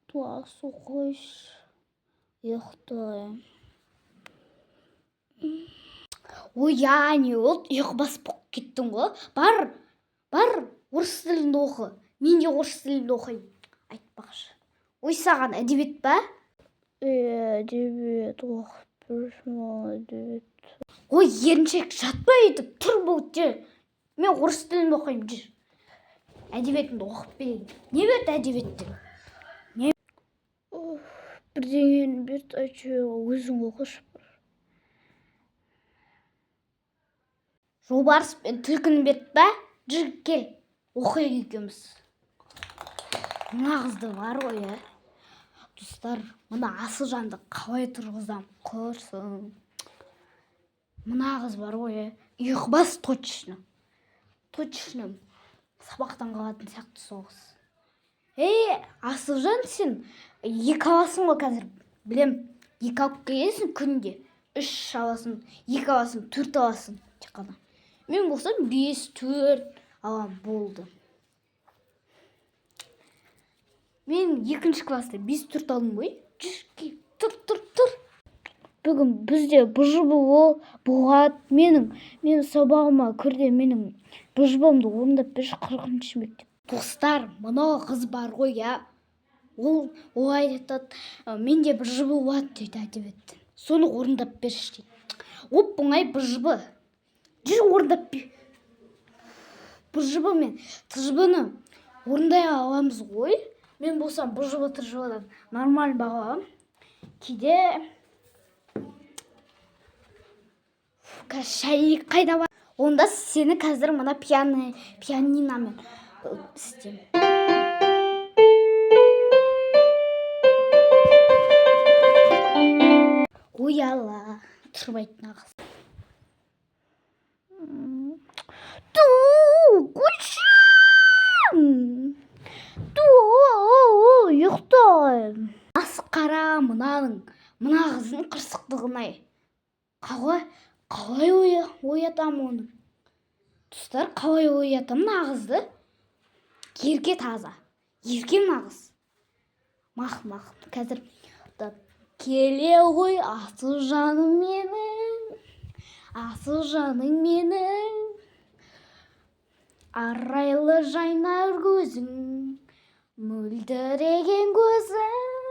туасы қойшы. Ұйықтайын. Ой, не ол ұйқыбас болып кеттің ғой. Бар, орыс тілінде оқы. Мен де орыс тілінде оқимын. Айтпақшы. Ой, саған әдебиет па? Әдебиет оқып жүрсің, әдебиет. Ой, еріншек, жатпа етіп, тұр болды. Мен орыс тілінде оқимын, жүр. Әдебиетімді оқып берейін. Не берді әдебиеттен? Бірдеңені берді, айтшы, өзің оқышы. Жолбарыс пен түлкіні берді ба? Жүр, кел, оқиық екеуміз. Мына қызды бар ғой, достар, мына Асылжанды қалай тұрғызам, көрсін. Мына қыз бар ғой, ұйқыбас точно. Сабақтан қалатын сияқты соғыс. Асылжан, сен 2 аласың ғой қазір, білем. 2 алып келесің күнде. 3 аласың, 2 аласың, 4 аласың. Мен болсам 5-4 алам, болды. Мен 2-ші класста 5-4 алдым ғой. Тұр. Бүгін бізде БЖБО болады. Менің сабағыма кірде менің БЖБОмды орындап берші, 40-ші мектеп. Достар, мынау қыз бар ғой, Ол айтады, менде БЖБО болады дейді әдебиеттен. Соны орындап берші дейді. Оп-оңай БЖБО. Жүр, орындап бер. БЖБО мен ТЖБ-ны орындай аламыз ғой. Мен болсам БЖБО ТЖБ-дан нормаль бағалам. Кейде шайник қайда бар? Онда сені қазір мына пианиномен істеймін. Ой, алла, тұрмайтын ағыз. Ұйықтайын. Масқара мына қыздың қырсықтығын-ай. Қалай оятам оны? Достар, қалай оятам мына қызды? Ерке таза. Ерке мына қыз. Мақ. Қазір келе ғой Асылжаным менің. Арайлы жайнар көзің, мөлдіреген көзің.